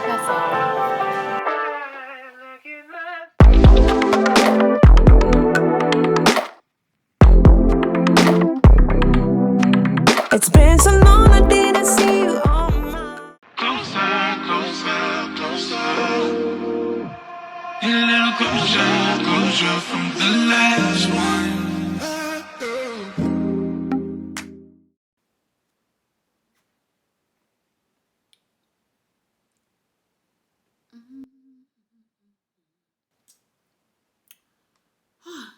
That's all. It's been so long I didn't see you on my Closer, closer, closer. Get a little closer, closer from the last one.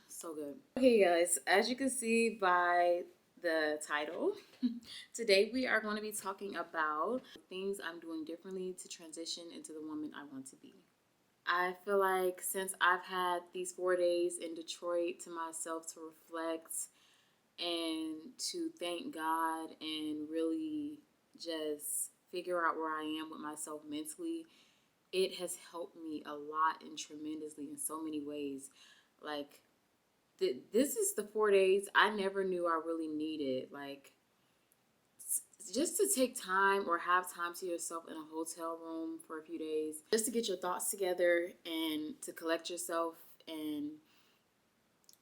So good. Okay, guys, as you can see by the title, today we are going to be talking about things I'm doing differently to transition into the woman I want to be. I feel like since I've had these 4 days in Detroit to myself to reflect and to thank God and really just figure out where I am with myself mentally, it has helped me a lot and tremendously in so many ways. Like, this is the 4 days I never knew I really needed. Like, just to take time or have time to yourself in a hotel room for a few days, just to get your thoughts together and to collect yourself and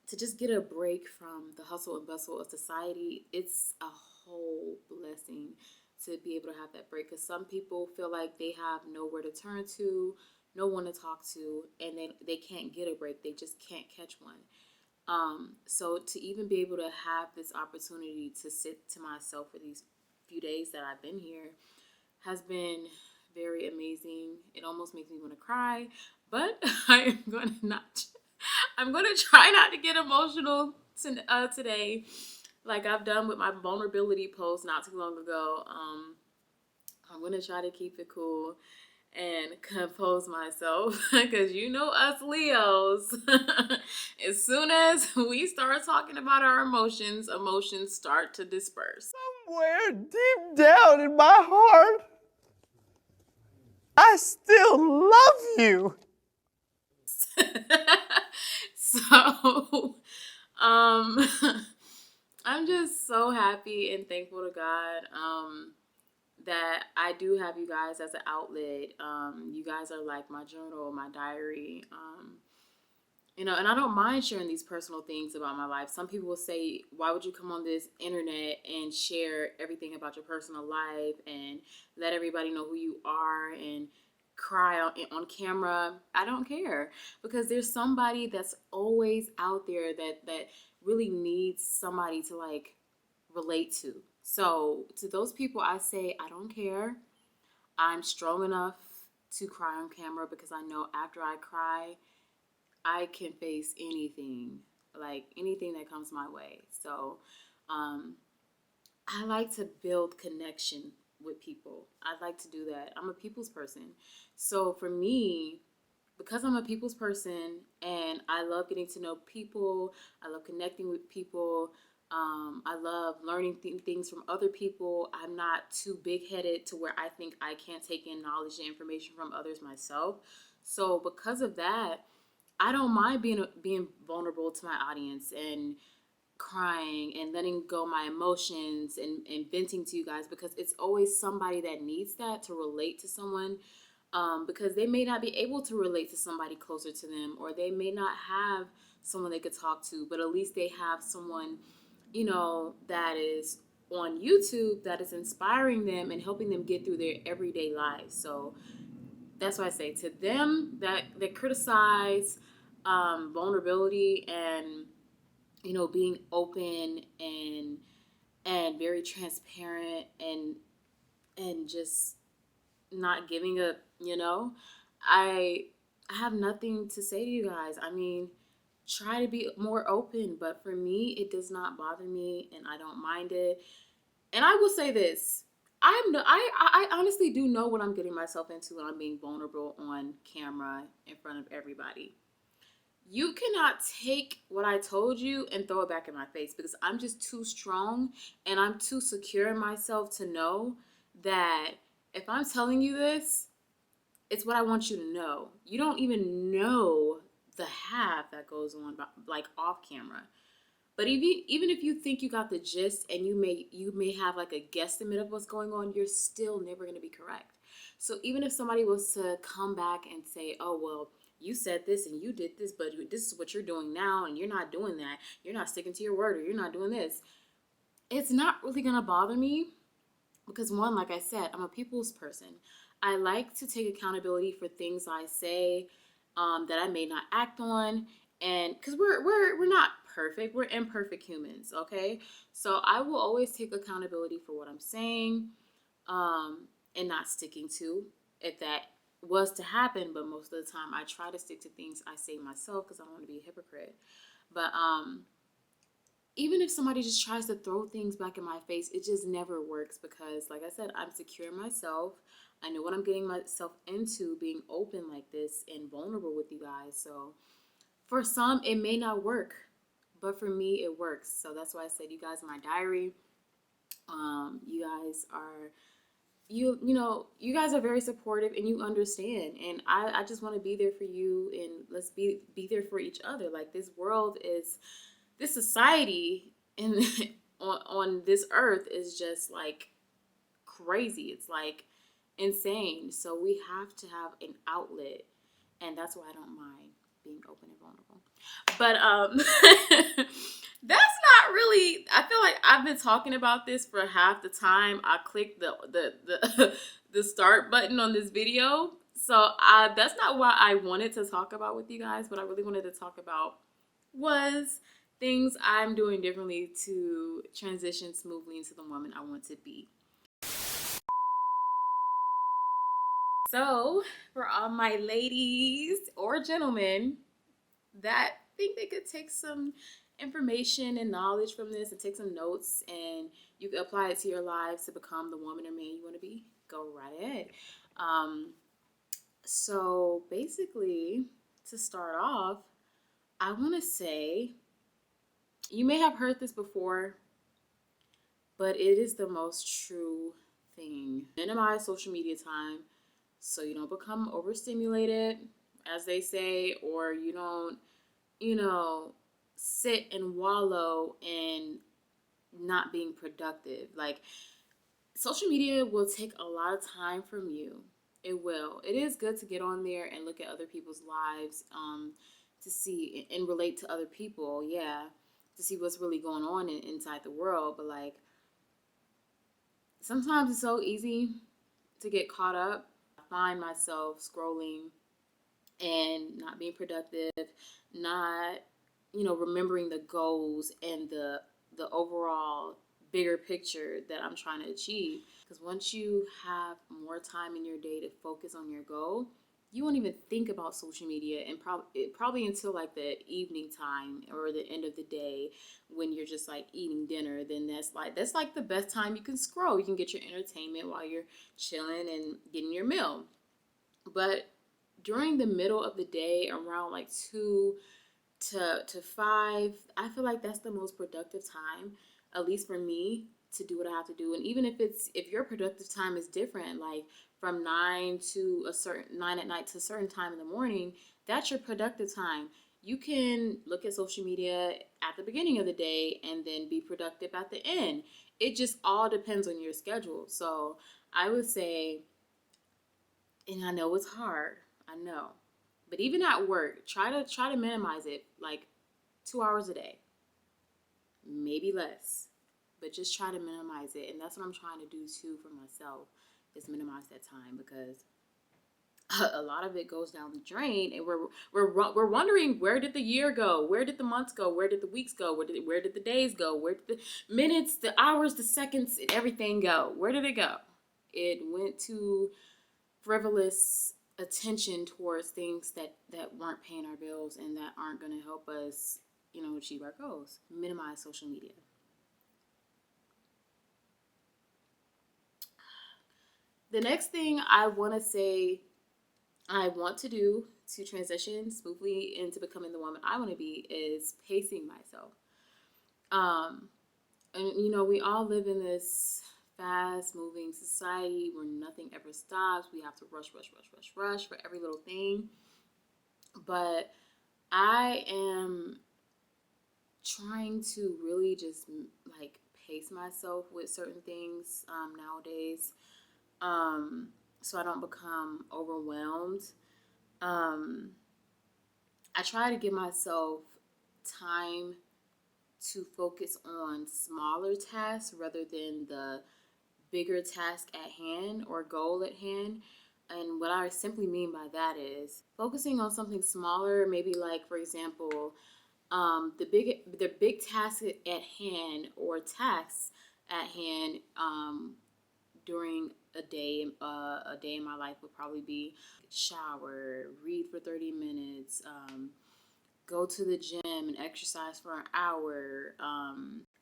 to just get a break from the hustle and bustle of society. It's a whole blessing to be able to have that break, because some people feel like they have nowhere to turn to, no one to talk to, and they can't get a break. They just can't catch one. So to even be able to have this opportunity to sit to myself for these few days that I've been here has been very amazing. It almost makes me want to cry, but I'm going to try not to get emotional today, like I've done with my vulnerability post not too long ago. I'm going to try to keep it cool and compose myself, because you know us Leos, as soon as we start talking about our emotions start to disperse. Somewhere deep down in my heart, I still love you. So, um, I'm just so happy and thankful to God, that I do have you guys as an outlet. You guys are like my journal, my diary. And I don't mind sharing these personal things about my life. Some people will say, why would you come on this internet and share everything about your personal life and let everybody know who you are and cry on camera? I don't care, because there's somebody that's always out there that really needs somebody to like relate to. So to those people, I say, I don't care. I'm strong enough to cry on camera, because I know after I cry, I can face anything, like anything that comes my way. So um, I like to build connection with people. I like to do that. I'm a people's person. So for me, because I'm a people's person and I love getting to know people, I love connecting with people. I love learning things from other people. I'm not too big headed to where I think I can't take in knowledge and information from others myself. So because of that, I don't mind being vulnerable to my audience and crying and letting go my emotions and venting to you guys, because it's always somebody that needs that to relate to someone, because they may not be able to relate to somebody closer to them, or they may not have someone they could talk to, but at least they have someone, that is on YouTube that is inspiring them and helping them get through their everyday lives. So that's why I say to them that criticize vulnerability and being open and very transparent and just not giving up. I I have nothing to say to you guys. I mean, try to be more open, but for me, it does not bother me, and I don't mind it. And I will say this: I honestly do know what I'm getting myself into when I'm being vulnerable on camera in front of everybody. You cannot take what I told you and throw it back in my face, because I'm just too strong and I'm too secure in myself to know that if I'm telling you this, it's what I want you to know. You don't even know the half that goes on, like, off camera. But even if you think you got the gist and you may have like a guesstimate of what's going on, you're still never going to be correct. So even if somebody was to come back and say, "Oh, well, you said this and you did this, but this is what you're doing now and you're not doing that. You're not sticking to your word, or you're not doing this." It's not really going to bother me because, one, like I said, I'm a people's person. I like to take accountability for things I say, that I may not act on, and because we're not perfect, we're imperfect humans, okay? So I will always take accountability for what I'm saying, and not sticking to, if that was to happen. But most of the time, I try to stick to things I say myself because I don't want to be a hypocrite. But even if somebody just tries to throw things back in my face, it just never works because, like I said, I'm secure in myself. I know what I'm getting myself into being open like this and vulnerable with you guys. So for some, it may not work, but for me, it works. So that's why I said you guys are my diary. You guys are you guys are very supportive and you understand, and I just want to be there for you, and let's be there for each other. Like, this society and on this earth is just like crazy. It's like insane. So we have to have an outlet, and that's why I don't mind being open and vulnerable. But that's not really. I feel like I've been talking about this for half the time I clicked the start button on this video. So that's not what I wanted to talk about with you guys. What I really wanted to talk about was things I'm doing differently to transition smoothly into the woman I want to be. So, for all my ladies or gentlemen that think they could take some information and knowledge from this and take some notes, and you can apply it to your lives to become the woman or man you want to be, go right ahead. So basically, to start off, I want to say, you may have heard this before, but it is the most true thing. Minimize social media time so you don't become overstimulated, as they say, or you don't, sit and wallow in not being productive. Like, social media will take a lot of time from you. It will. It is good to get on there and look at other people's lives, to see and relate to other people, yeah, to see what's really going on inside the world. But like, sometimes it's so easy to get caught up. I find myself scrolling and not being productive, not, remembering the goals and the overall bigger picture that I'm trying to achieve. Because once you have more time in your day to focus on your goal, you won't even think about social media, and probably until like the evening time or the end of the day when you're just like eating dinner. Then that's like the best time you can scroll. You can get your entertainment while you're chilling and getting your meal. But during the middle of the day, around like 2 to 5, I feel like that's the most productive time, at least for me, to do what I have to do. And even if your productive time is different, like from 9 at night to a certain time in the morning, that's your productive time. You can look at social media at the beginning of the day and then be productive at the end. It just all depends on your schedule. So I would say, and I know it's hard, I know, but even at work, try to minimize it, like 2 hours a day, maybe less, but just try to minimize it. And that's what I'm trying to do too for myself, is minimize that time, because a lot of it goes down the drain, and we're wondering, where did the year go? Where did the months go? Where did the weeks go? Where did the days go? Where did the minutes, the hours, the seconds, and everything go? Where did it go? It went to frivolous attention towards things that weren't paying our bills and that aren't going to help us, achieve our goals. Minimize social media. The next thing I want to say I want to do to transition smoothly into becoming the woman I want to be is pacing myself. And we all live in this fast moving society where nothing ever stops. We have to rush for every little thing. But I am trying to really just like pace myself with certain things nowadays, so I don't become overwhelmed. Um, I try to give myself time to focus on smaller tasks rather than the bigger task at hand or goal at hand. And what I simply mean by that is focusing on something smaller, maybe like, for example, the big task at hand or tasks at hand during a day in my life would probably be shower, read for 30 minutes, go to the gym and exercise for an hour.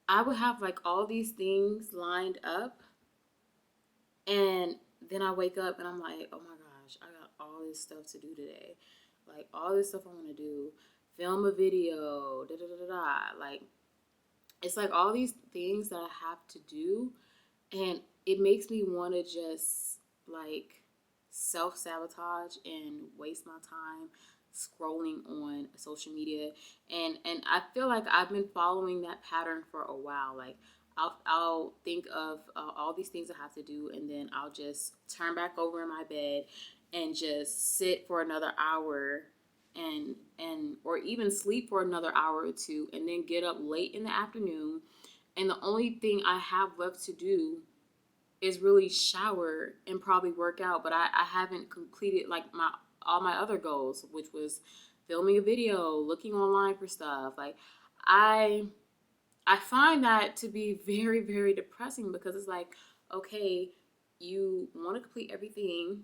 I would have like all these things lined up, and then I wake up and I'm like, oh my gosh, I got all this stuff to do today. Like all this stuff I want to do, film a video, da da da da da. Like it's like all these things that I have to do, and it makes me want to just like self sabotage and waste my time scrolling on social media. And I feel like I've been following that pattern for a while. Like I'll think of all these things I have to do, and then I'll just turn back over in my bed and just sit for another hour, and or even sleep for another hour or two, and then get up late in the afternoon, and the only thing I have left to do is really shower and probably work out. But I haven't completed like my all my other goals, which was filming a video, looking online for stuff. Like I I find that to be very, very depressing, because it's like, okay, you want to complete everything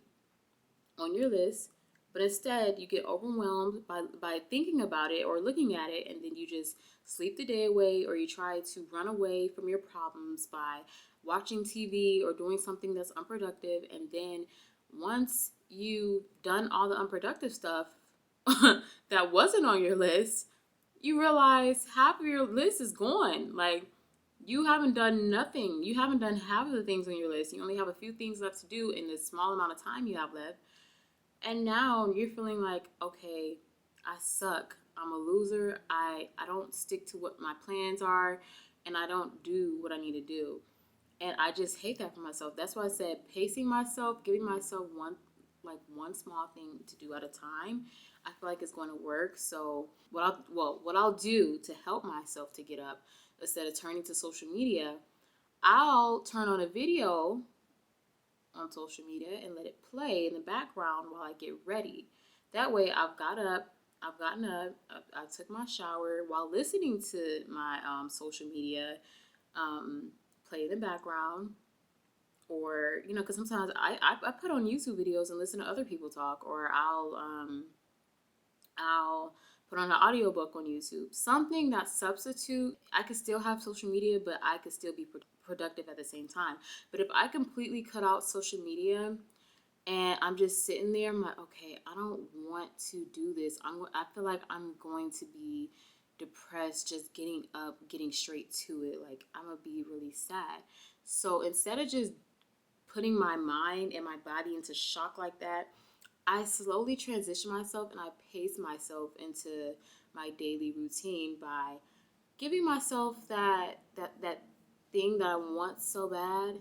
on your list, but instead you get overwhelmed by thinking about it or looking at it, and then you just sleep the day away, or you try to run away from your problems by watching TV or doing something that's unproductive. And then once you've done all the unproductive stuff that wasn't on your list, you realize half of your list is gone. Like, you haven't done nothing. You haven't done half of the things on your list. You only have a few things left to do in the small amount of time you have left. And now you're feeling like, okay, I suck. I'm a loser. I don't stick to what my plans are, and I don't do what I need to do. And I just hate that for myself. That's why I said pacing myself, giving myself one small thing to do at a time. I feel like it's going to work. So what I'll do to help myself to get up, instead of turning to social media, I'll turn on a video on social media and let it play in the background while I get ready. That way I've gotten up, I took my shower while listening to my social media play in the background. Or, because sometimes I put on YouTube videos and listen to other people talk, or I'll put on an audiobook on YouTube. Something that substitute. I could still have social media, but I could still be productive at the same time. But if I completely cut out social media and I'm just sitting there, I'm like, okay, I don't want to do this. I feel like I'm going to be depressed just getting up, getting straight to it. Like, I'm going to be really sad. So instead of just putting my mind and my body into shock like that, I slowly transition myself and I pace myself into my daily routine by giving myself that thing that I want so bad,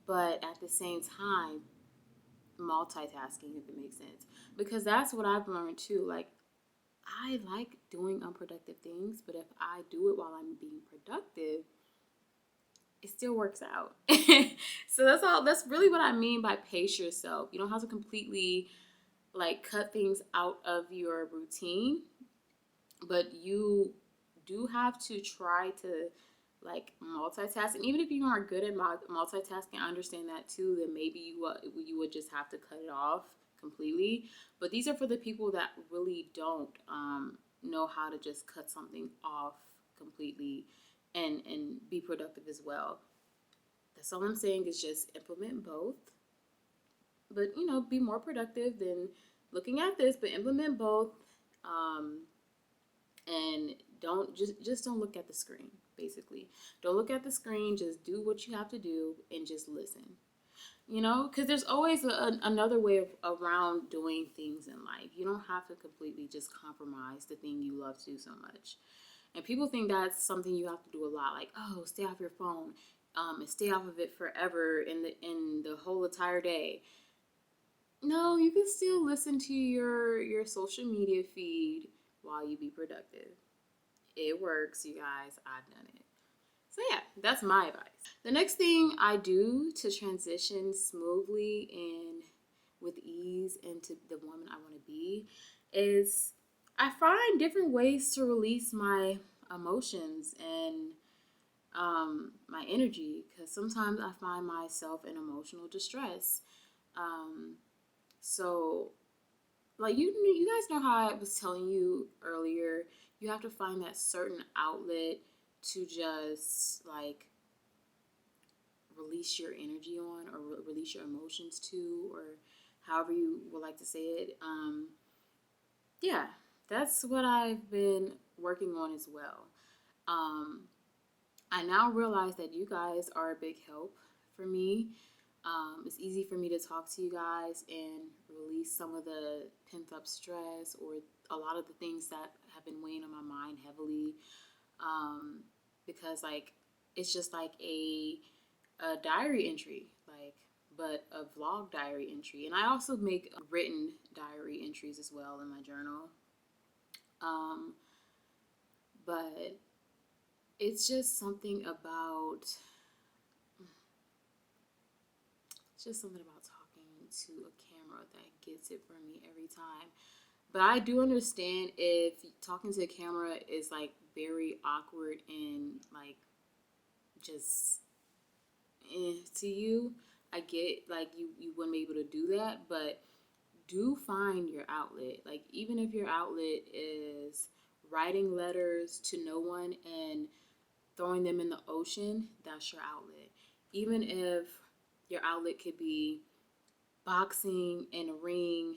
but at the same time multitasking, if it makes sense. Because that's what I've learned too. Like, I like doing unproductive things, but if I do it while I'm being productive, it still works out. So that's really what I mean by pace yourself. You don't have to completely like cut things out of your routine, but you do have to try to like multitask. And even if you aren't good at multitasking, I understand that too. Then maybe you would just have to cut it off completely. But these are for the people that really don't know how to just cut something off completely and be productive as well. That's all I'm saying, is just implement both. But be more productive than looking at this, but implement both. And just don't look at the screen. Basically, don't look at the screen. Just do what you have to do and just listen. Because there's always another way around doing things in life. You don't have to completely just compromise the thing you love to do so much. And people think that's something you have to do a lot, like, oh, stay off your phone, and stay off of it forever in the whole entire day. No, you can still listen to your social media feed while you be productive. It works, you guys. I've done it. So yeah, that's my advice. The next thing I do to transition smoothly and with ease into the woman I want to be is I find different ways to release my emotions and my energy, because sometimes I find myself in emotional distress. Um, so like you guys know how I was telling you earlier, you have to find that certain outlet to just like release your energy on, or release your emotions to, or however you would like to say it. Yeah, that's what I've been working on as well. Um, I now realize that you guys are a big help for me. It's easy for me to talk to you guys and release some of the pent up stress or a lot of the things that have been weighing on my mind heavily. Because like it's just like a diary entry, like, but a vlog diary entry. And I also make written diary entries as well in my journal. Um, but it's just something about talking to a camera that gets it for me every time. But I do understand if talking to a camera is like very awkward and like just to you. I get like you wouldn't be able to do that, but do find your outlet. Like even if your outlet is writing letters to no one and throwing them in the ocean, that's your outlet. Even if your outlet could be boxing in a ring,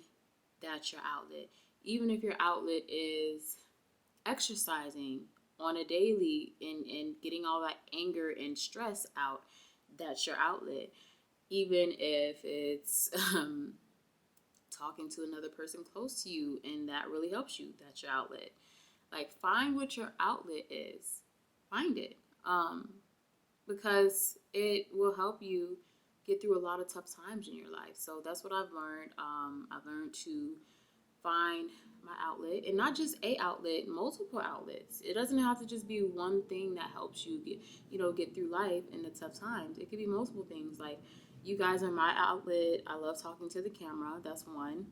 that's your outlet. Even if your outlet is exercising on a daily and getting all that anger and stress out, that's your outlet. Even if it's talking to another person close to you and that really helps you, that's your outlet. Like find what your outlet is. Find it. Because it will help you get through a lot of tough times in your life. So that's what I've learned. I've learned to find my outlet, and not just a outlet, multiple outlets. It doesn't have to just be one thing that helps you get through life in the tough times. It could be multiple things. Like you guys are my outlet. I love talking to the camera. That's one.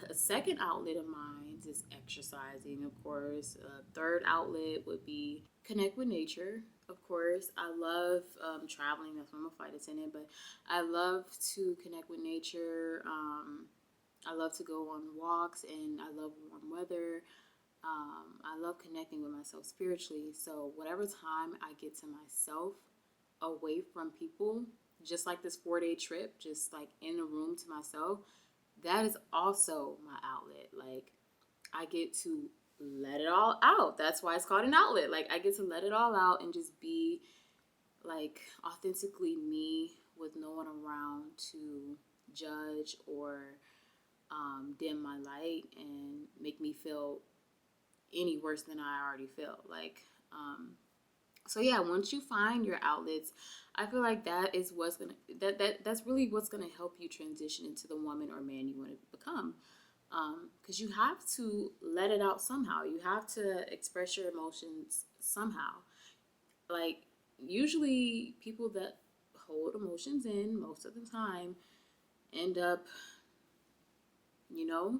A second outlet of mine is exercising, of course. A third outlet would be connect with nature. Of course, I love traveling. That's why I'm a flight attendant, but I love to connect with nature. I love to go on walks, and I love warm weather. I love connecting with myself spiritually. So whatever time I get to myself, away from people, just like this 4-day trip, just like in a room to myself, that is also my outlet. Like I get to let it all out. That's why it's called an outlet. Like I get to let it all out and just be like authentically me with no one around to judge or dim my light and make me feel any worse than I already feel. Like, so yeah, once you find your outlets, I feel like that is what's gonna that's really what's gonna help you transition into the woman or man you want to become. Because you have to let it out somehow. You have to express your emotions somehow. Like usually people that hold emotions in most of the time end up, you know,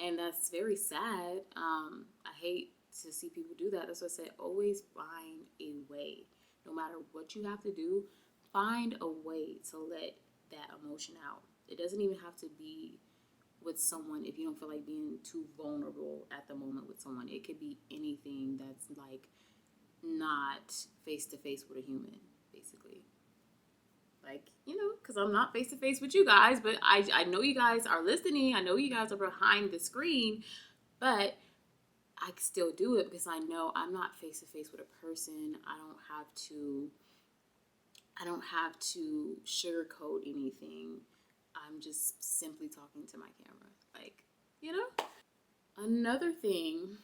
and that's very sad. I hate to see people do that. That's why I say always find a way. No matter what you have to do, find a way to let that emotion out. It doesn't even have to be with someone if you don't feel like being too vulnerable at the moment with someone. It could be anything that's like not face to face with a human, basically. Like, because I'm not face to face with you guys, but I know you guys are listening. I know you guys are behind the screen, but I still do it because I know I'm not face to face with a person. I don't have to sugarcoat anything. I'm just simply talking to my camera. Like, Another thing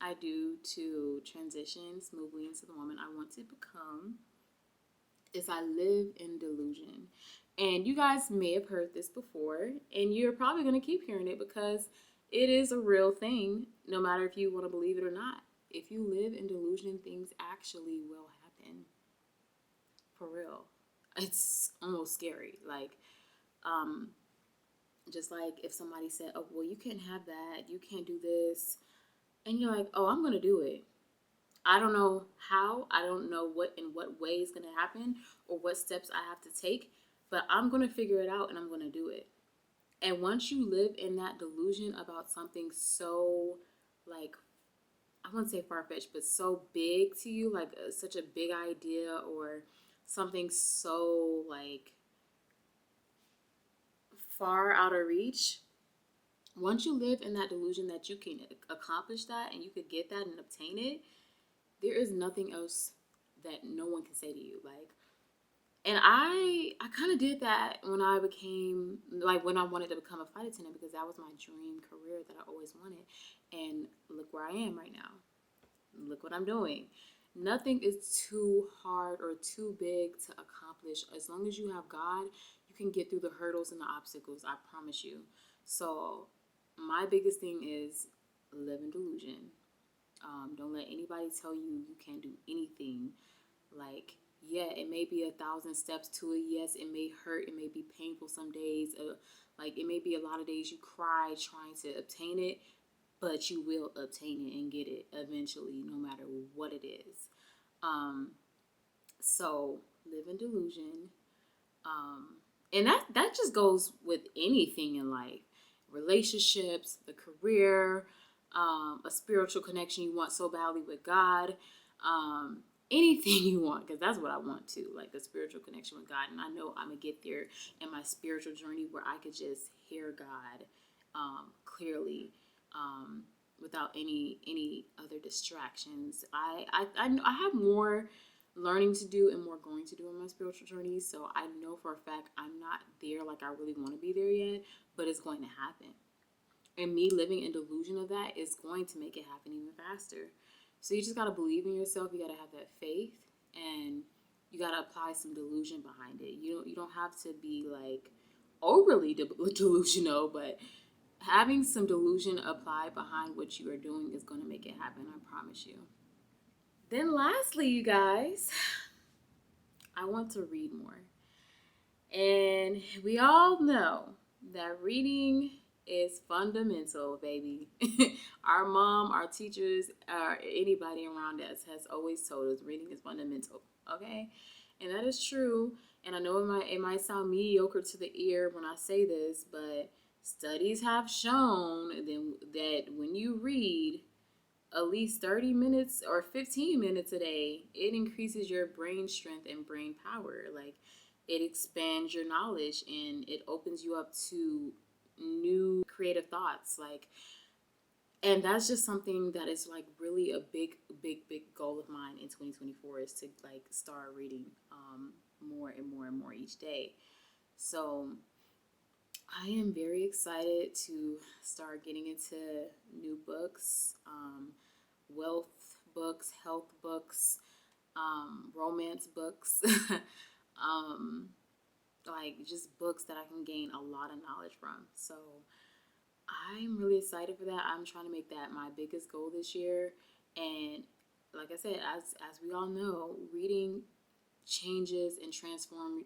I do to transition smoothly into the woman I want to become is I live in delusion. And you guys may have heard this before, and you're probably going to keep hearing it because it is a real thing, no matter if you want to believe it or not. If you live in delusion, things actually will happen. For real. It's almost scary. Like, um, just like if somebody said, oh, well, you can't have that, you can't do this. And you're like, oh, I'm going to do it. I don't know how, I don't know what in what way is going to happen or what steps I have to take, but I'm going to figure it out and I'm going to do it. And once you live in that delusion about something so, like, I wouldn't say far-fetched, but so big to you, like such a big idea or something so, like, far out of reach, once you live in that delusion that you can accomplish that and you could get that and obtain it, there is nothing else that no one can say to you. Like, and I kind of did that when I became, like, when I wanted to become a flight attendant, because that was my dream career that I always wanted. And look where I am right now. Look what I'm doing. Nothing is too hard or too big to accomplish. As long as you have God, you can get through the hurdles and the obstacles, I promise you. So my biggest thing is live in delusion. Don't let anybody tell you you can't do anything. Like, yeah, it may be 1,000 steps to it. Yes, it may hurt. It may be painful some days. Like, it may be a lot of days you cry trying to obtain it, but you will obtain it and get it eventually, no matter what it is. So live in delusion. And that just goes with anything in life, relationships, the career, a spiritual connection you want so badly with God, anything you want, because that's what I want too, like a spiritual connection with God. And I know I'm gonna get there in my spiritual journey where I could just hear God clearly, without any other distractions. I have more learning to do and more going to do in my spiritual journey. So I know for a fact I'm not there like I really want to be there yet, but it's going to happen. And me living in delusion of that is going to make it happen even faster. So you just got to believe in yourself. You got to have that faith, and you got to apply some delusion behind it. You don't have to be like overly delusional, but having some delusion applied behind what you are doing is going to make it happen. I promise you. Then lastly, you guys, I want to read more. And we all know that reading is fundamental, baby. Our mom, our teachers, anybody around us has always told us reading is fundamental, okay? And that is true. And I know it might sound mediocre to the ear when I say this, but studies have shown that when you read at least 30 minutes or 15 minutes a day, it increases your brain strength and brain power. Like, it expands your knowledge and it opens you up to new creative thoughts. Like, and that's just something that is like really a big goal of mine in 2024 is to like start reading more and more and more each day. So I am very excited to start getting into new books, wealth books, health books, romance books, like just books that I can gain a lot of knowledge from. So I'm really excited for that. I'm trying to make that my biggest goal this year. And like I said, as we all know, reading changes and transforms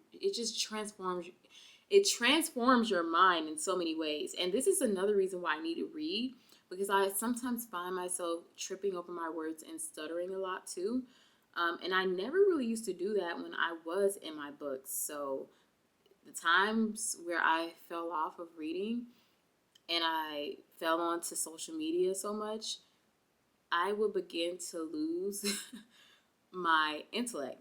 your mind in so many ways. And this is another reason why I need to read, because I sometimes find myself tripping over my words and stuttering a lot too. And I never really used to do that when I was in my books. So the times where I fell off of reading and I fell onto social media so much, I would begin to lose my intellect.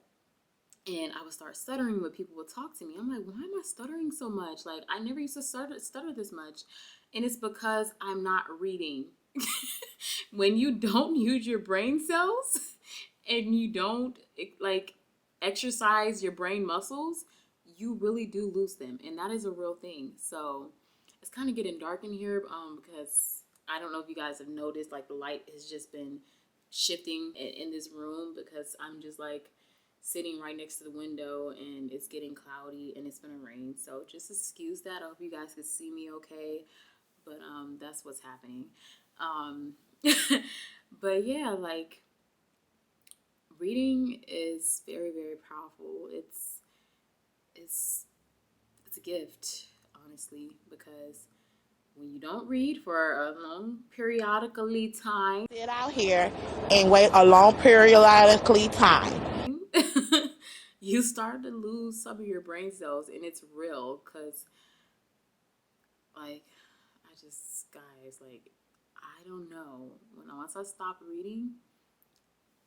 And I would start stuttering when people would talk to me. I'm like, why am I stuttering so much? Like, I never used to stutter this much. And it's because I'm not reading. When you don't use your brain cells and you don't, like, exercise your brain muscles, you really do lose them. And that is a real thing. So it's kind of getting dark in here because I don't know if you guys have noticed, like the light has just been shifting in this room because I'm just like sitting right next to the window and it's getting cloudy and it's gonna rain. So just excuse that. I hope you guys can see me okay. But that's what's happening. Um but yeah, like reading is very, very powerful. It's a gift, honestly, because when you don't read for a long periodically time, Sit out here and wait a long periodically time. you start to lose some of your brain cells, and it's real. Cause like guys, like I don't know. Once I stopped reading,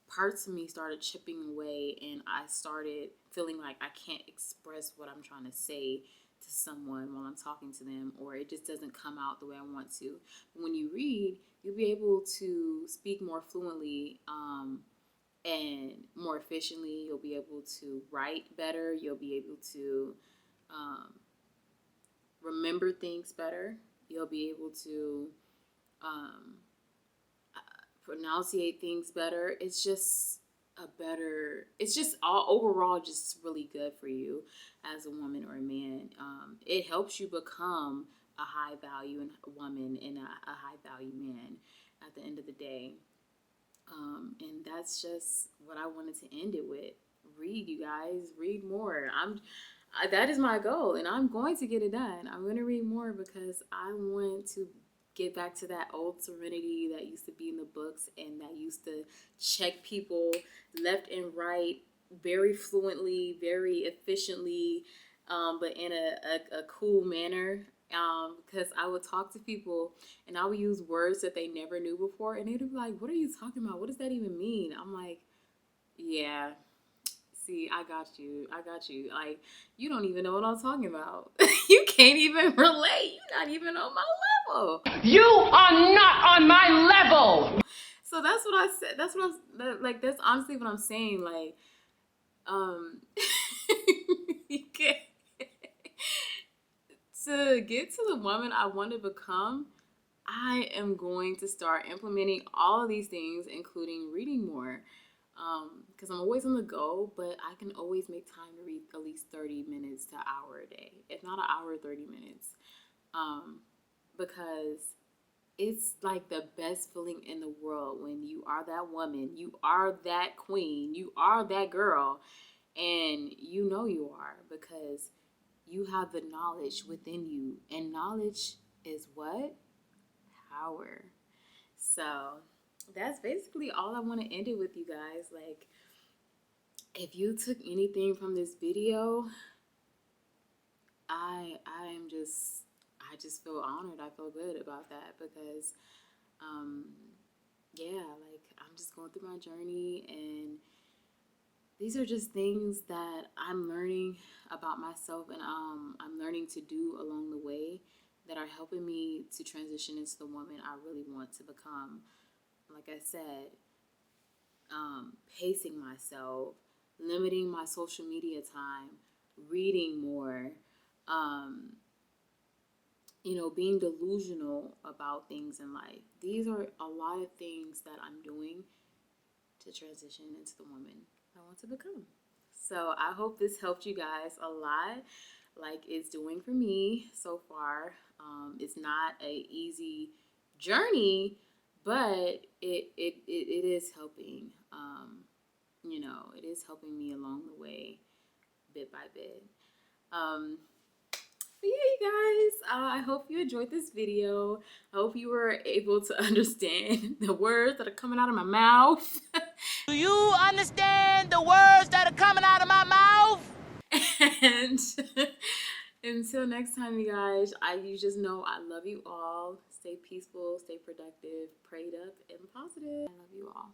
parts of me started chipping away, and I started feeling like I can't express what I'm trying to say to someone while I'm talking to them, or it just doesn't come out the way I want to. But when you read, you'll be able to speak more fluently and more efficiently. You'll be able to write better. You'll be able to remember things better. You'll be able to pronunciate things better. It's just all overall just really good for you as a woman or a man. It helps you become a high value woman and a high value man at the end of the day. And that's just what I wanted to end it with. Read, you guys, read more. That is my goal, and I'm going to get it done. I'm going to read more because I want to get back to that old serenity that used to be in the books and that used to check people left and right very fluently, very efficiently, but in a cool manner. Because I would talk to people and I would use words that they never knew before, and they'd be like, "What are you talking about? What does that even mean?" I'm like, "Yeah. See, I got you. Like, you don't even know what I'm talking about. You can't even relate. You're not even on my level. You are not on my level." So that's what I said. That's what like, that's honestly what I'm saying. Like, you can't. To get to the woman I want to become, I am going to start implementing all of these things, including reading more. Because I'm always on the go, but I can always make time to read at least 30 minutes to an hour a day, if not an hour, 30 minutes. Because it's like the best feeling in the world when you are that woman, you are that queen, you are that girl, and you know you are because you have the knowledge within you, and knowledge is what? Power. So that's basically all I want to end it with, you guys. Like, if you took anything from this video, I just feel honored. I feel good about that because yeah, like I'm just going through my journey, and these are just things that I'm learning about myself, and I'm learning to do along the way that are helping me to transition into the woman I really want to become. Like I said, pacing myself, limiting my social media time, reading more, being delusional about things in life. These are a lot of things that I'm doing to transition into the woman I want to become. So I hope this helped you guys a lot, like it's doing for me so far. It's not a easy journey, but it is helping. It is helping me along the way, bit by bit. But yeah, you guys, I hope you enjoyed this video. I hope you were able to understand the words that are coming out of my mouth. Do you understand the words that are coming out of my mouth? And until next time, you guys, you just know I love you all. Stay peaceful, stay productive, prayed up, and positive. I love you all.